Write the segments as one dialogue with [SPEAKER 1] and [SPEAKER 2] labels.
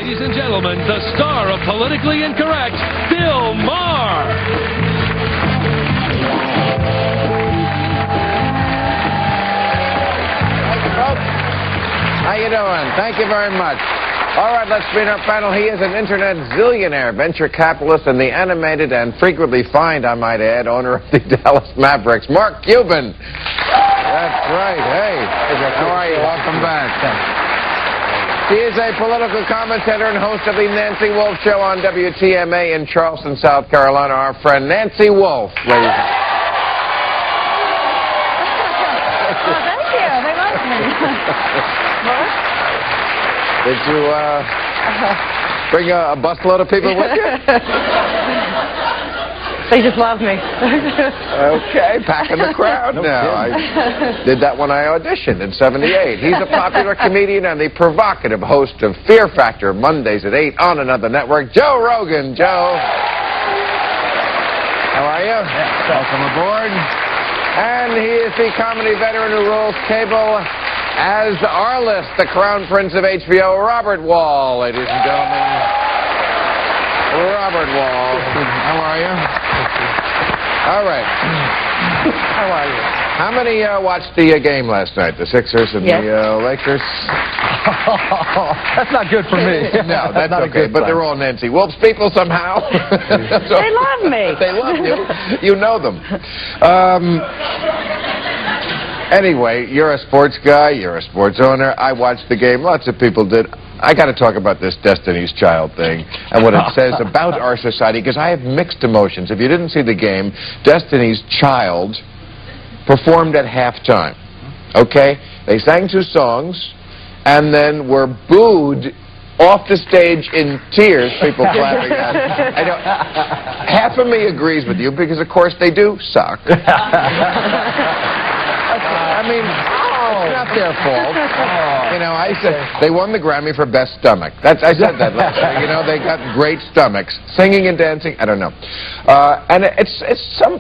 [SPEAKER 1] Ladies and gentlemen, the star of Politically Incorrect, Bill Maher.
[SPEAKER 2] How you doing? Thank you very much. All right, let's meet our panel. He is an internet zillionaire, venture capitalist, and the animated and frequently fined, I might add, owner of the Dallas Mavericks, Mark Cuban. That's right. Hey, how are you? Welcome back. He is a political commentator and host of the Nancy Wolf Show on WTMA in Charleston, South Carolina. Our friend Nancy Wolf, ladies and gentlemen.
[SPEAKER 3] Thank you. They like me.
[SPEAKER 2] Did you bring a busload of people with you?
[SPEAKER 3] They just love me.
[SPEAKER 2] Okay, packing the crowd now. I did that when I auditioned in '78. He's a popular comedian and the provocative host of Fear Factor Mondays at 8 on another network, Joe Rogan. Joe. How are you?
[SPEAKER 4] Yeah,
[SPEAKER 2] welcome aboard. And he is the comedy veteran who rules cable as our list, the Crown Prince of HBO, Robert Wuhl, ladies and gentlemen. Robert Wuhl. How are you? All right. How are you? How many watched the game last night? The Sixers and the Lakers?
[SPEAKER 4] That's not good for me.
[SPEAKER 2] No, that's not okay. But they're all Nancy Wolf's people somehow. So,
[SPEAKER 3] they love me.
[SPEAKER 2] They love you. You know them. Anyway, you're a sports guy. You're a sports owner. I watched the game. Lots of people did. I got to talk about this Destiny's Child thing and what it says about our society, because I have mixed emotions. If you didn't see the game, Destiny's Child performed at halftime. Okay? They sang 2 songs and then were booed off the stage in tears, people clapping at it. Half of me agrees with you because, of course, they do suck. I mean, it's not their fault. You know, I said they won the Grammy for Best Stomach. I said that last year. You know, they got great stomachs. Singing and dancing, I don't know. And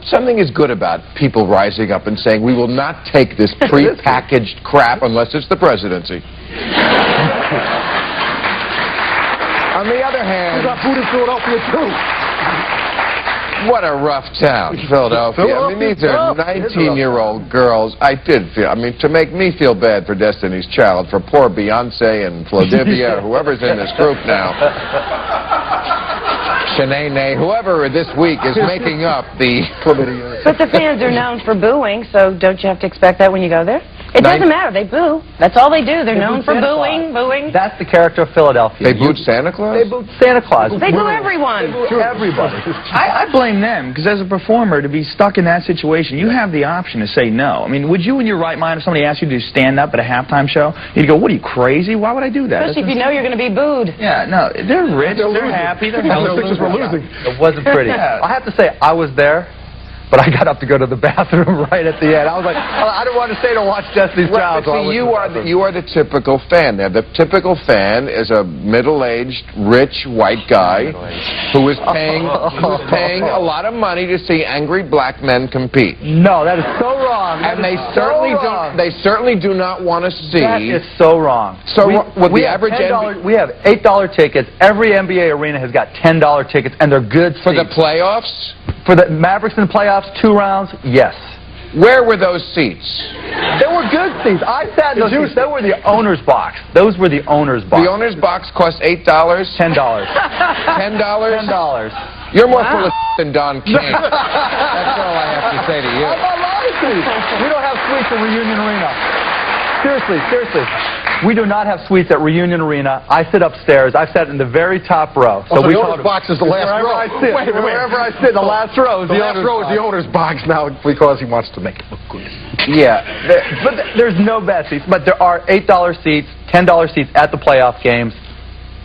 [SPEAKER 2] something is good about people rising up and saying, we will not take this pre-packaged crap unless it's the presidency. On the other hand,
[SPEAKER 4] we got food in Philadelphia, too.
[SPEAKER 2] What a rough town, Philadelphia. I mean, these are 19-year-old girls. To make me feel bad for Destiny's Child, for poor Beyonce and Flodivia, whoever's in this group now, Shanae, whoever this week is making up the...
[SPEAKER 3] But the fans are known for booing, so don't you have to expect that when you go there? It doesn't matter. They boo. That's all they do. They're known for booing.
[SPEAKER 4] That's the character of Philadelphia.
[SPEAKER 2] They booed Santa Claus?
[SPEAKER 4] They booed Santa Claus.
[SPEAKER 3] They boo everyone.
[SPEAKER 4] They boo everybody.
[SPEAKER 5] I blame them, because as a performer, to be stuck in that situation, you have the option to say no. I mean, would you, in your right mind, if somebody asked you to stand up at a halftime show, you'd go, what, are you crazy? Why would I do that?
[SPEAKER 3] Especially if you know you're going to be booed.
[SPEAKER 5] Yeah, no, they're rich, they're happy, they're healthy.
[SPEAKER 4] The Sixers were losing. It wasn't pretty. I have to say, I was there. But I got up to go to the bathroom right at the end. I was like, I don't want to stay to watch Destiny's Child.
[SPEAKER 2] But see, you are the typical fan there. The typical fan is a middle-aged, rich, white guy who is paying a lot of money to see angry black men compete.
[SPEAKER 4] No, that is so wrong.
[SPEAKER 2] And they certainly do not want to see.
[SPEAKER 4] That is so wrong.
[SPEAKER 2] So we have
[SPEAKER 4] $8 tickets. Every NBA arena has got $10 tickets, and they're good seats.
[SPEAKER 2] For the playoffs?
[SPEAKER 4] For the Mavericks in the playoffs, 2 rounds, yes.
[SPEAKER 2] Where were those seats?
[SPEAKER 4] They were good seats. I sat in those seats. They were the owner's box. Those were the owner's box.
[SPEAKER 2] The owner's box cost $8? $10. $10?
[SPEAKER 4] $10.
[SPEAKER 2] You're more full of than Don King. That's all I have to say to you.
[SPEAKER 4] I'm not lying to you. We don't have suites at Reunion Arena. Seriously. We do not have suites at Reunion Arena. I sit upstairs. I sat in the very top row.
[SPEAKER 6] So the owner's box is the last row.
[SPEAKER 4] Wherever I sit, the last row is
[SPEAKER 6] the last row is the owner's box now because he wants to make it look good.
[SPEAKER 4] Yeah, but there's no bad seats. But there are $8 seats, $10 seats at the playoff games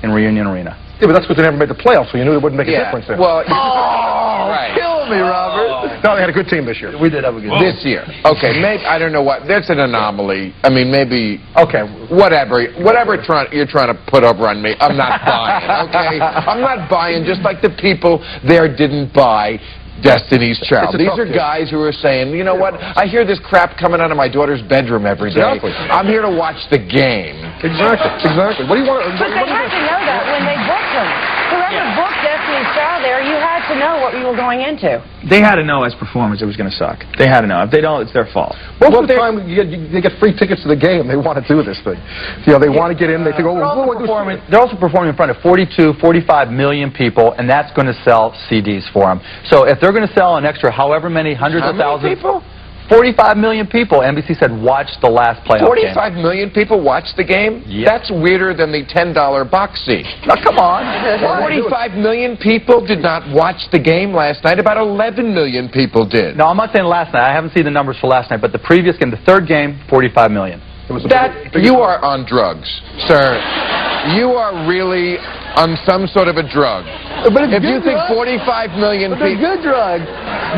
[SPEAKER 4] in Reunion Arena.
[SPEAKER 6] Yeah, but that's because they never made the playoffs, so you knew it wouldn't make a difference there.
[SPEAKER 2] Well,
[SPEAKER 4] right. Kill me, Robert.
[SPEAKER 6] No, they had a good team this year.
[SPEAKER 4] We did have a good team.
[SPEAKER 2] This year. Okay, maybe, I don't know what. That's an anomaly. I mean, maybe.
[SPEAKER 4] Okay.
[SPEAKER 2] Whatever you're trying to put over on me, I'm not buying, okay? I'm not buying, just like the people there didn't buy Destiny's Child.
[SPEAKER 6] It's a
[SPEAKER 2] These
[SPEAKER 6] tough
[SPEAKER 2] are
[SPEAKER 6] gig.
[SPEAKER 2] guys who are saying, you know what, I hear this crap coming out of my daughter's bedroom every day.
[SPEAKER 6] Exactly.
[SPEAKER 2] I'm here to watch the game.
[SPEAKER 6] Exactly. What do you want?
[SPEAKER 3] But they had to know that when they booked them. Whoever booked Destiny's Child there, you had to know what you were going into.
[SPEAKER 5] They had to know as performers it was going to suck. They had to know. If they don't, it's their fault.
[SPEAKER 6] Most of the time, they get free tickets to the game. They want to do this thing. You know, they want to get in. They think, oh,
[SPEAKER 4] They're also performing in front of 42, 45 million people, and that's going to sell CDs for them. So if they're going to sell an extra however many hundreds of thousands
[SPEAKER 2] people?
[SPEAKER 4] 45 million people. NBC said watch the last playoff game.
[SPEAKER 2] 45 million people watched the game?
[SPEAKER 4] Yep.
[SPEAKER 2] That's weirder than the $10 box seat.
[SPEAKER 4] Now, come on.
[SPEAKER 2] 45 million people did not watch the game last night. About 11 million people did.
[SPEAKER 4] No, I'm not saying last night. I haven't seen the numbers for last night, but the previous game, the third game, 45 million.
[SPEAKER 2] You are on drugs, sir. You are really on some sort of a drug.
[SPEAKER 6] But
[SPEAKER 2] if you think 45 million people...
[SPEAKER 6] good drugs.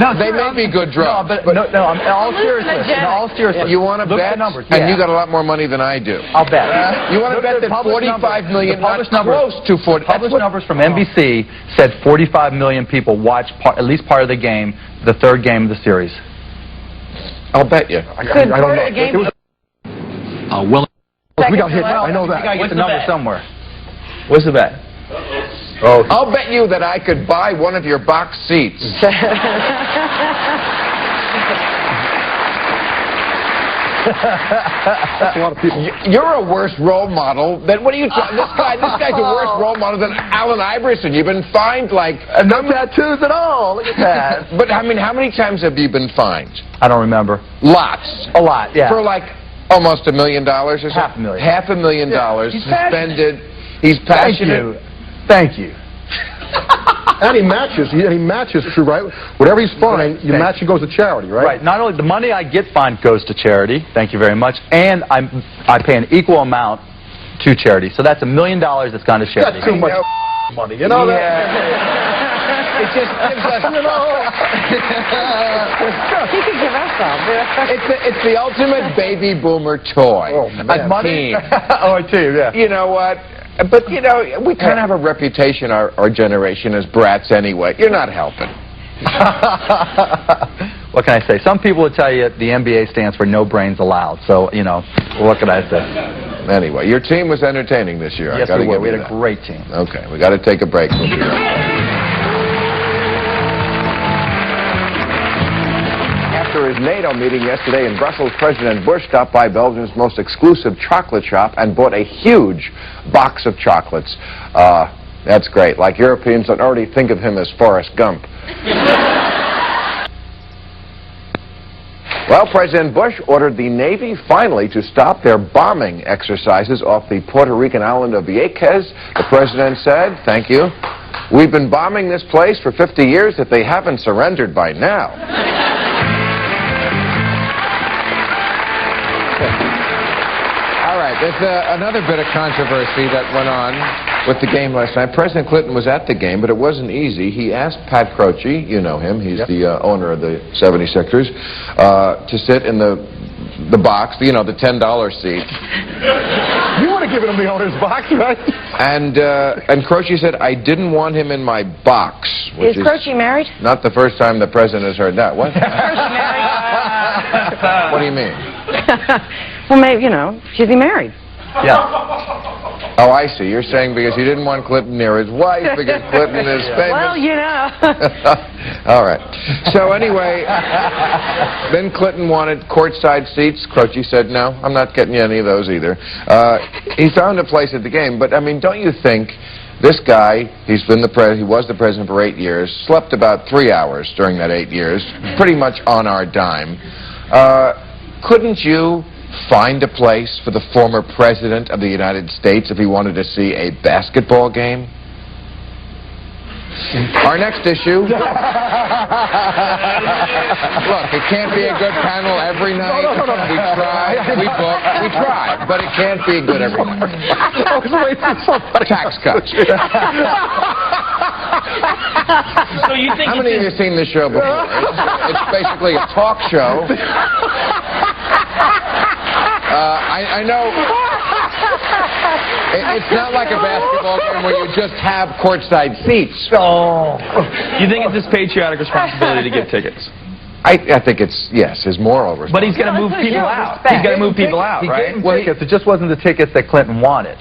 [SPEAKER 2] No, they may be good drugs.
[SPEAKER 4] No, I'm all seriousness. In all seriousness.
[SPEAKER 2] You want to bet?
[SPEAKER 4] Numbers.
[SPEAKER 2] And you got a lot more money than I do.
[SPEAKER 4] I'll bet.
[SPEAKER 2] You want to bet that 45 million, not close to 40...
[SPEAKER 4] Published numbers from NBC said 45 million people watched at least part of the game, the third game of the series.
[SPEAKER 2] I'll bet you.
[SPEAKER 6] I don't know. We got hit. I know that.
[SPEAKER 4] You gotta get the number somewhere.
[SPEAKER 5] What's the bet?
[SPEAKER 2] Oh, I'll bet you that I could buy one of your box seats.
[SPEAKER 6] That's a lot of people.
[SPEAKER 2] You're a worse role model than what are you? This guy's a worse role model than Allen Iverson. You've been fined like
[SPEAKER 6] No tattoos at all. Look at that.
[SPEAKER 2] But I mean, how many times have you been fined?
[SPEAKER 4] I don't remember.
[SPEAKER 2] Lots.
[SPEAKER 4] A lot, yeah.
[SPEAKER 2] For like almost $1 million or something.
[SPEAKER 4] $500,000.
[SPEAKER 2] $500,000 suspended. He's passionate.
[SPEAKER 4] Thank you.
[SPEAKER 6] And he matches. He matches true, right? Whatever he's fined, you match and goes to charity, right?
[SPEAKER 4] Right. Not only the money I get fined goes to charity. Thank you very much. And I pay an equal amount to charity. So that's $1 million that's gone to charity.
[SPEAKER 6] That's too much money. You know that?
[SPEAKER 2] It just gives us,
[SPEAKER 3] He could give us some.
[SPEAKER 2] it's the ultimate baby boomer toy.
[SPEAKER 6] Oh, man.
[SPEAKER 2] Team.
[SPEAKER 4] Oh, a team, yeah.
[SPEAKER 2] You know what? But, you know, we kind of have a reputation, our generation, as brats anyway. You're not helping.
[SPEAKER 4] What can I say? Some people would tell you the NBA stands for no brains allowed. So, you know, what can I say?
[SPEAKER 2] Anyway, your team was entertaining this year.
[SPEAKER 4] Yes,
[SPEAKER 2] I gotta
[SPEAKER 4] we were.
[SPEAKER 2] give
[SPEAKER 4] We
[SPEAKER 2] you
[SPEAKER 4] had a
[SPEAKER 2] that.
[SPEAKER 4] great team.
[SPEAKER 2] Okay, we got to take a break. We'll be right back. After his NATO meeting yesterday in Brussels, President Bush stopped by Belgium's most exclusive chocolate shop and bought a huge box of chocolates. That's great. Like Europeans that already think of him as Forrest Gump. Well, President Bush ordered the Navy finally to stop their bombing exercises off the Puerto Rican island of Vieques. The president said, thank you, we've been bombing this place for 50 years if they haven't surrendered by now. All right, there's another bit of controversy that went on with the game last night. President Clinton was at the game, but it wasn't easy. He asked Pat Croce, you know him, he's the owner of the 76ers, to sit in the box, you know, the $10 seat.
[SPEAKER 6] You would have given him the owner's box, right?
[SPEAKER 2] And Croce said, I didn't want him in my box. Which
[SPEAKER 3] Is Croce married?
[SPEAKER 2] Not the first time the president has heard that. What?
[SPEAKER 3] Croce married?
[SPEAKER 2] What do you mean?
[SPEAKER 3] Well, maybe, you know, is he married?
[SPEAKER 4] Yeah.
[SPEAKER 2] Oh, I see. You're saying because he didn't want Clinton near his wife, because Clinton is famous.
[SPEAKER 3] Well, you know.
[SPEAKER 2] All right. So anyway, then Clinton wanted courtside seats. Croce said, no, I'm not getting you any of those either. He found a place at the game, but, I mean, don't you think this guy, he was the president for 8 years, slept about 3 hours during that 8 years, pretty much on our dime. Couldn't you find a place for the former president of the United States if he wanted to see a basketball game? Our next issue. Look, it can't be a good panel every night. We try, but it can't be good every night. Tax cuts.
[SPEAKER 5] So you think
[SPEAKER 2] How many of you have seen this show before? It's basically a talk show. I know. It's not like a basketball game where you just have courtside seats.
[SPEAKER 5] Oh. You think it's his patriotic responsibility to give tickets?
[SPEAKER 2] I think it's, yes, his moral responsibility.
[SPEAKER 5] But he's going to move people out. He's going to move people out, right?
[SPEAKER 4] He gave him tickets. It just wasn't the tickets that Clinton wanted.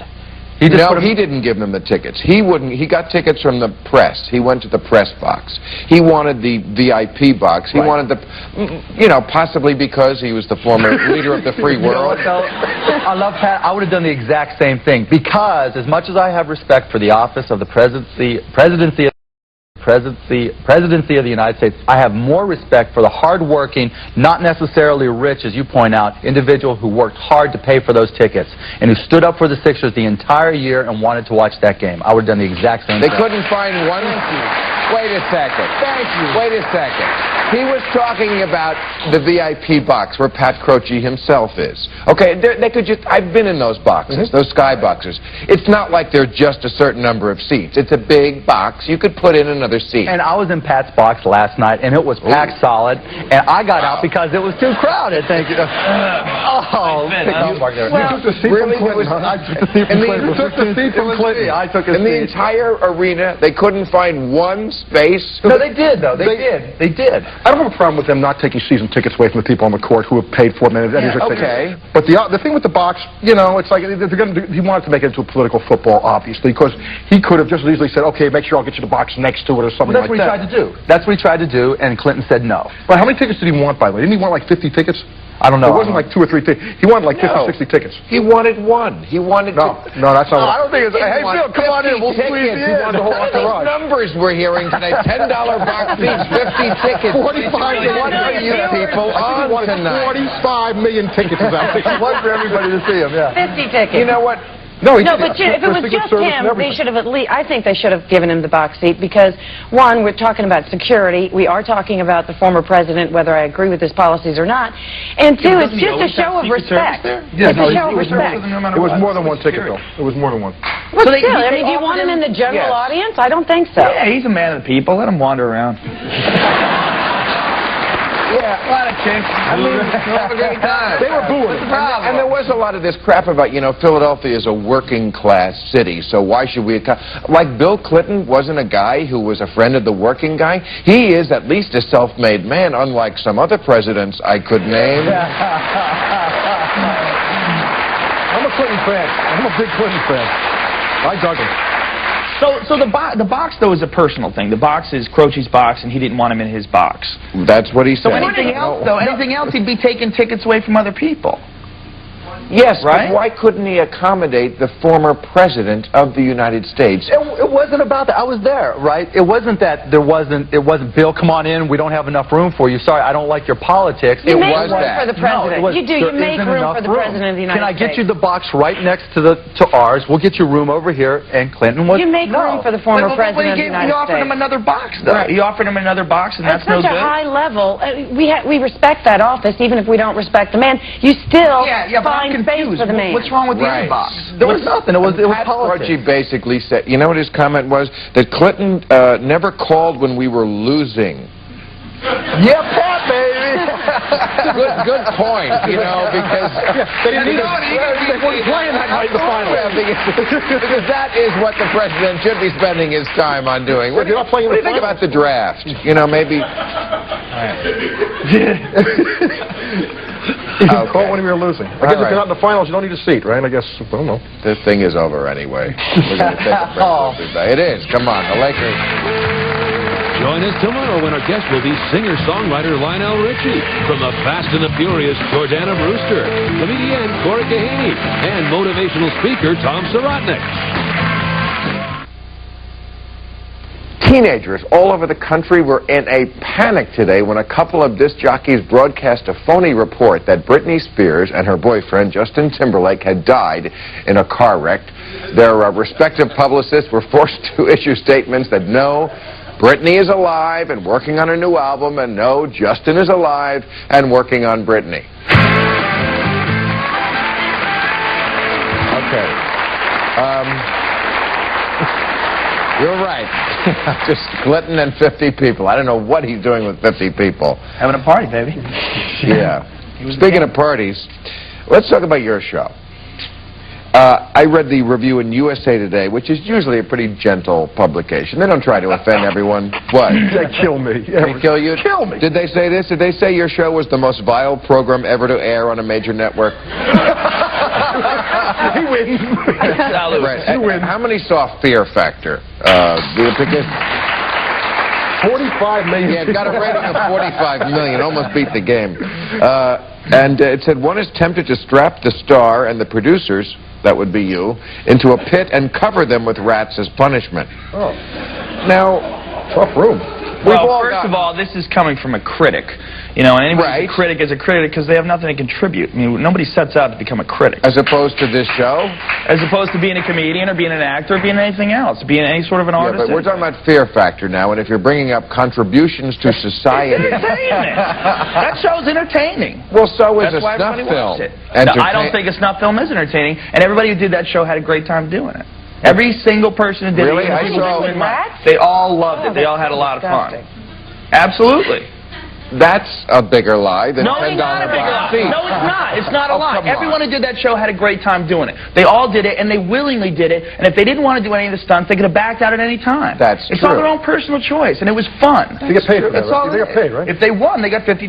[SPEAKER 4] He
[SPEAKER 2] didn't give them the tickets. He got tickets from the press. He went to the press box. He wanted the VIP box. He wanted the, possibly because he was the former leader of the free world.
[SPEAKER 4] I love Pat. I would have done the exact same thing because as much as I have respect for the office of the presidency of the United States, I have more respect for the hard-working, not necessarily rich, as you point out, individual who worked hard to pay for those tickets and who stood up for the Sixers the entire year and wanted to watch that game. I would have done the exact same thing.
[SPEAKER 2] They couldn't find one. Wait a second. Thank you. Wait a second. He was talking about the VIP box where Pat Croce himself is. Okay, they could just. I've been in those boxes, those sky boxes. It's not like they're just a certain number of seats. It's a big box. You could put in another seat.
[SPEAKER 4] And I was in Pat's box last night, and it was packed solid, and I got out because it was too crowded. Thank you.
[SPEAKER 6] You took the seat from Clinton. I took the seat from Clinton. You took the seat from Clinton.
[SPEAKER 4] I took a seat.
[SPEAKER 2] In the entire arena, they couldn't find one space.
[SPEAKER 4] No, they did, though. They did.
[SPEAKER 6] I don't have a problem with them not taking season tickets away from the people on the court who have paid for them.
[SPEAKER 2] Okay.
[SPEAKER 6] But the thing with the box, it's like he wanted to make it into a political football, obviously, because he could have just as easily said, okay, make sure I'll get you the box next to it or something like that.
[SPEAKER 4] That's what he tried to do. That's what he tried to do, and Clinton said no.
[SPEAKER 6] Well, how many tickets did he want, by the way? Didn't he want like 50 tickets?
[SPEAKER 4] I don't know.
[SPEAKER 6] It wasn't like 2 or 3 tickets. He wanted like 50, 60 tickets.
[SPEAKER 2] He wanted one. He wanted
[SPEAKER 6] No, that's not
[SPEAKER 4] I don't think it's... Hey, Bill, come on in. We'll squeeze you in.
[SPEAKER 6] He wanted the whole entourage.
[SPEAKER 2] Numbers we're hearing today. $10 box seats, 50 tickets.
[SPEAKER 6] 45 million.
[SPEAKER 2] What are you people on tonight?
[SPEAKER 6] 45 million tickets is out there.
[SPEAKER 4] One for everybody to see him, yeah.
[SPEAKER 3] 50 tickets.
[SPEAKER 2] You know what?
[SPEAKER 3] No, but if it was just him, they should have at least, I think they should have given him the box seat because, one, we're talking about security. We are talking about the former president, whether I agree with his policies or not. And two, it's just a show of respect. It's a show of respect.
[SPEAKER 6] It was more than one ticket, though. It was more than one.
[SPEAKER 3] Well, still, I mean, do you want him in the general audience? I don't think so.
[SPEAKER 5] Yeah, he's a man of the people. Let him wander around.
[SPEAKER 2] Yeah, a lot of chicks. I mean, have a great time. They were booing. And there was a lot of this crap about, Philadelphia is a working class city, so why should we... Like Bill Clinton wasn't a guy who was a friend of the working guy. He is at least a self-made man, unlike some other presidents I could name.
[SPEAKER 6] I'm a Clinton fan. I'm a big Clinton fan. I dug him.
[SPEAKER 5] So the box, though, is a personal thing. The box is Croce's box, and he didn't want him in his box.
[SPEAKER 2] That's what he said.
[SPEAKER 5] So anything else, though, he'd be taking tickets away from other people.
[SPEAKER 2] Yes,
[SPEAKER 5] right?
[SPEAKER 2] But why couldn't he accommodate the former president of the United States?
[SPEAKER 4] It wasn't about that. I was there, right? It wasn't that it wasn't, Bill, come on in, we don't have enough room for you. Sorry, I don't like your politics.
[SPEAKER 3] You make room for the president.
[SPEAKER 4] No,
[SPEAKER 3] you do. You make room for the president of the United States.
[SPEAKER 4] Can I get you the box right next to ours? We'll get you room over here. And Clinton was...
[SPEAKER 3] You make room for the former president of the United States.
[SPEAKER 5] You offered him another box, though. Right. You offered him another box, and that's no good.
[SPEAKER 3] At such a high level, we respect that office, even if we don't respect the man. You still find space for the man.
[SPEAKER 5] What's wrong with the other box?
[SPEAKER 4] There was nothing. It was politics.
[SPEAKER 2] Croce basically said, you know what his comment was? That Clinton never called when we were losing.
[SPEAKER 4] Yeah, Pat, baby.
[SPEAKER 2] Good point, because...
[SPEAKER 6] They weren't playing that night in the final.
[SPEAKER 2] Because that is what the president should be spending his time on doing. What do you think about the draft? Maybe...
[SPEAKER 6] Call when we were losing. I guess if you're not in the finals, you don't need a seat, right? I guess, I don't know.
[SPEAKER 2] The thing is over anyway. We're going to take a break today. It is. Come on, the Lakers.
[SPEAKER 1] Join us tomorrow when our guest will be singer-songwriter Lionel Richie, from the Fast and the Furious Jordana Brewster, comedian Corey Kahaney, and motivational speaker Tom Sirotnik.
[SPEAKER 2] Teenagers all over the country were in a panic today when a couple of disc jockeys broadcast a phony report that Britney Spears and her boyfriend Justin Timberlake had died in a car wreck. Their respective publicists were forced to issue statements that no, Britney is alive and working on her new album, and no, Justin is alive and working on Britney. Okay. You're right. Just Clinton and 50 people. I don't know what he's doing with 50 people.
[SPEAKER 5] Having a party, baby.
[SPEAKER 2] Yeah. Speaking of parties, let's talk about your show. I read the review in USA Today, which is usually a pretty gentle publication. They don't try to offend everyone. What?
[SPEAKER 6] They kill me.
[SPEAKER 2] They kill you?
[SPEAKER 6] Kill me.
[SPEAKER 2] Did they say this? Did they say your show was the most vile program ever to air on a major network?
[SPEAKER 6] He wins.
[SPEAKER 2] Right.
[SPEAKER 6] He wins.
[SPEAKER 2] How many saw Fear Factor? The biggest...
[SPEAKER 6] 45 million.
[SPEAKER 2] Yeah, it got a rating of 45 million. Almost beat the game. And it said one is tempted to strap the star and the producers, that would be you, into a pit and cover them with rats as punishment.
[SPEAKER 6] Oh.
[SPEAKER 2] Now,
[SPEAKER 6] tough room.
[SPEAKER 5] Well, first of all, this is coming from a critic. You know, and anybody's a critic is a critic because they have nothing to contribute. I mean, nobody sets out to become a critic.
[SPEAKER 2] As opposed to this show?
[SPEAKER 5] As opposed to being a comedian or being an actor or being anything else, being any sort of an artist.
[SPEAKER 2] Yeah, but we're talking about Fear Factor now, and if you're bringing up contributions to society...
[SPEAKER 5] It's entertainment. That show's entertaining.
[SPEAKER 2] Well, so is
[SPEAKER 5] That's
[SPEAKER 2] a
[SPEAKER 5] why
[SPEAKER 2] snuff film.
[SPEAKER 5] No, I don't think a snuff film is entertaining, and everybody who did that show had a great time doing it. Every single person who did
[SPEAKER 2] it.
[SPEAKER 5] I saw they all loved it. They all had a lot of fun. Absolutely.
[SPEAKER 2] That's a bigger lie than
[SPEAKER 5] $10
[SPEAKER 2] $10 box seat.
[SPEAKER 5] No, it's not. It's not a lie. Everyone who did that show had a great time doing it. They all did it, and they willingly did it. And if they didn't want to do any of the stunts, they could have backed out at any time. It's all their own personal choice, and it was fun.
[SPEAKER 6] They get paid for that, right? They get paid, right?
[SPEAKER 5] If they won, they got $50,000.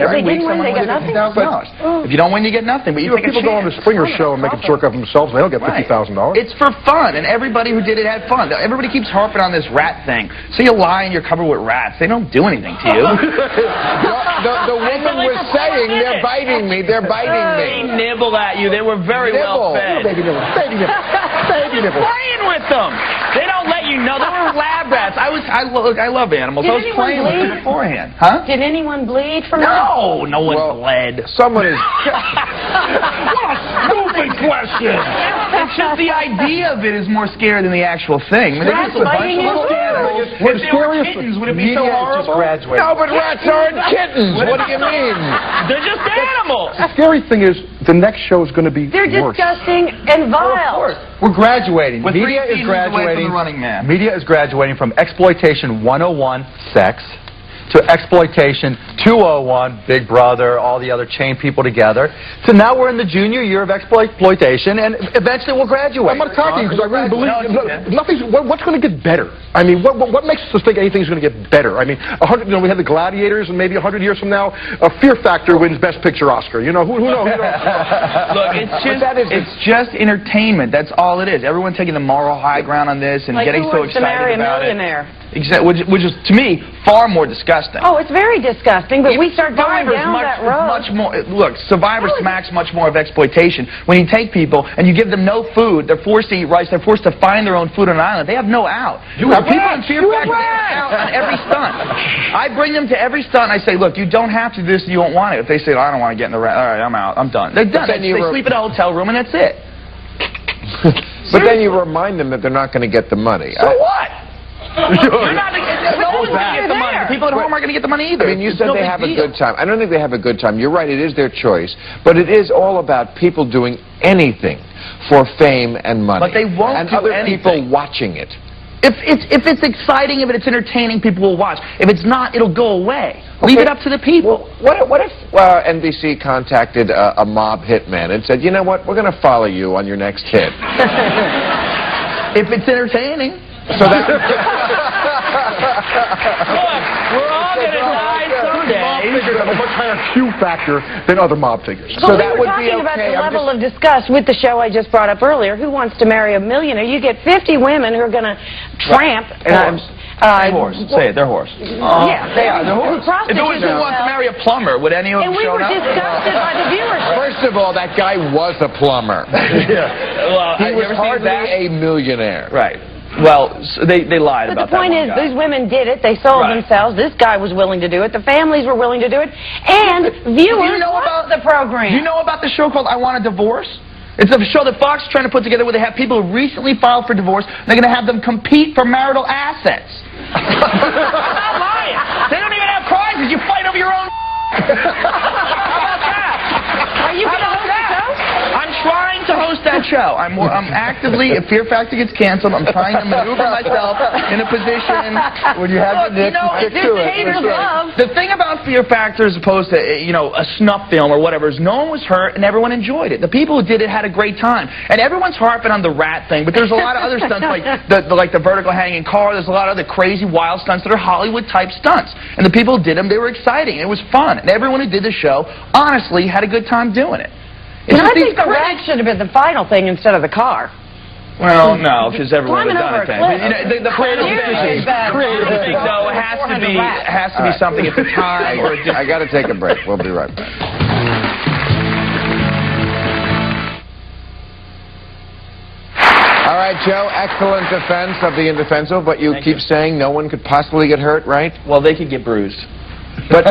[SPEAKER 5] Every week, someone wins $50,000. If you don't win, you get nothing. But you take a chance.
[SPEAKER 6] People go on the Springer show and make a jerk of themselves, and they don't get $50,000.
[SPEAKER 5] It's for fun, and everybody who did it had fun. Everybody keeps harping on this rat thing. So you lie and you're covered with rats. They don't do anything to you.
[SPEAKER 2] The woman was saying, they're biting me, they're biting me.
[SPEAKER 5] They nibble at you. They were very well fed.
[SPEAKER 6] Baby nibble. Baby nibble. Baby nibble.
[SPEAKER 5] Playing with them. They don't let you know. They were lab rats. I love animals. I was playing with them beforehand. Huh?
[SPEAKER 3] Did anyone bleed from that?
[SPEAKER 5] No, no one bled.
[SPEAKER 2] Someone is...
[SPEAKER 5] What a stupid question. It's just the idea of it is more scary than the actual thing.
[SPEAKER 3] Rats biting you?
[SPEAKER 5] If they were kittens, would it be so horrible?
[SPEAKER 2] No, but rats aren't kittens. What do you mean?
[SPEAKER 5] They're just animals.
[SPEAKER 6] The scary thing is, the next show is going to be
[SPEAKER 3] They're disgusting and vile.
[SPEAKER 4] We're graduating.
[SPEAKER 5] With
[SPEAKER 4] Media is graduating.
[SPEAKER 5] From the Running Man.
[SPEAKER 4] Media is graduating from exploitation 101, sex, to exploitation 201, Big Brother, all the other chain people together. So now we're in the junior year of exploitation, and eventually we'll graduate.
[SPEAKER 6] I'm not attacking you because I really believe what's going to get better. I mean, what makes us think anything's going to get better? I mean, we had the Gladiators, and maybe 100 years from now, Fear Factor wins Best Picture Oscar. You know, who knows?
[SPEAKER 5] Look, it's just entertainment. That's all it is. Everyone taking the moral high ground on this and getting so excited about it. Which is, to me, far more disgusting.
[SPEAKER 3] Oh, it's very disgusting, but we start going down that road.
[SPEAKER 5] Much more. Look, Survivor smacks much more of exploitation. When you take people and you give them no food, they're forced to eat rice, they're forced to find their own food on an island. They have no out. People in Fear Factor out on every stunt. I bring them to every stunt and I say, look, you don't have to do this if you don't want it. If they say, I don't want to get in the rat, all right, I'm out, I'm done. They're done. They sleep in a hotel room and that's it.
[SPEAKER 2] But then you remind them that they're not going to get the money.
[SPEAKER 5] So what? No one's going to get the money. The people at home aren't going to get the money either.
[SPEAKER 2] I mean, you said they have a good time. I don't think they have a good time. You're right, it is their choice. But it is all about people doing anything for fame and money.
[SPEAKER 5] But they won't do
[SPEAKER 2] other
[SPEAKER 5] anything.
[SPEAKER 2] people watching it.
[SPEAKER 5] If it's exciting, if it's entertaining, people will watch. If it's not, it'll go away. Leave it up to the people.
[SPEAKER 2] Well, what if NBC contacted a mob hitman and said, you know what, we're going to follow you on your next hit?
[SPEAKER 5] If it's entertaining.
[SPEAKER 2] So that...
[SPEAKER 5] Look, we're all going to die someday.
[SPEAKER 6] Mob figures have a much higher Q factor than other mob figures.
[SPEAKER 3] So that would be okay. About the level of disgust with the show I just brought up earlier. Who Wants to Marry a Millionaire? You get 50 women who are going to tramp.
[SPEAKER 5] They're horse. Say it, they're horse.
[SPEAKER 3] Yeah, they are. They're horse.
[SPEAKER 5] If it was Who Wants to Marry a Plumber, would any of them show up?
[SPEAKER 3] And we were disgusted by the viewership.
[SPEAKER 2] First of all, that guy was a plumber.
[SPEAKER 5] Well,
[SPEAKER 2] he was hardly a millionaire.
[SPEAKER 5] Right. Well, they lied about that.
[SPEAKER 3] But the point is, these women did it. They sold themselves. This guy was willing to do it. The families were willing to do it. And viewers loved the program.
[SPEAKER 5] Do you know about the show called I Want a Divorce? It's a show that Fox is trying to put together where they have people who recently filed for divorce. And they're going to have them compete for marital assets. I'm not lying. They don't even have prizes. You fight over your own. How about that?
[SPEAKER 3] Are you going to host that show?
[SPEAKER 5] I'm trying to host that show. I'm actively, if Fear Factor gets canceled, I'm trying to maneuver myself in a position.
[SPEAKER 6] When you have the Nick, stick to it.
[SPEAKER 5] The thing about Fear Factor as opposed to, a snuff film or whatever is no one was hurt and everyone enjoyed it. The people who did it had a great time. And everyone's harping on the rat thing, but there's a lot of other stunts like the vertical hanging car. There's a lot of other crazy, wild stunts that are Hollywood-type stunts. And the people who did them, they were exciting. It was fun. And everyone who did the show, honestly, had a good time doing it.
[SPEAKER 3] I think the rat should have been the final thing instead of the car.
[SPEAKER 5] Well, no, because everyone would have done it. The final
[SPEAKER 3] thing,
[SPEAKER 5] no, it has to be something at the time.
[SPEAKER 2] I got to take a break. We'll be right back. All right, Joe, excellent defense of the indefensible, but you keep saying no one could possibly get hurt, right?
[SPEAKER 5] Well, they could get bruised.
[SPEAKER 2] But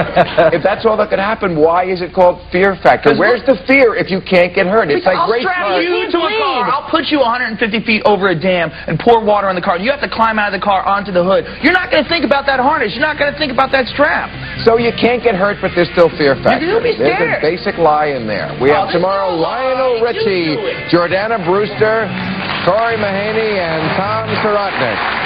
[SPEAKER 2] if that's all that could happen, why is it called Fear Factor? Where's the fear if you can't get hurt? It's like race car.
[SPEAKER 5] I'll strap you to a car. I'll put you 150 feet over a dam and pour water on the car. You have to climb out of the car onto the hood. You're not going to think about that harness. You're not going to think about that strap.
[SPEAKER 2] So you can't get hurt, but there's still Fear Factor.
[SPEAKER 5] You'll be scared.
[SPEAKER 2] There's a basic lie in there. We have tomorrow Lionel Richie, Jordana Brewster, Corey Mahaney, and Tom Sorotnick.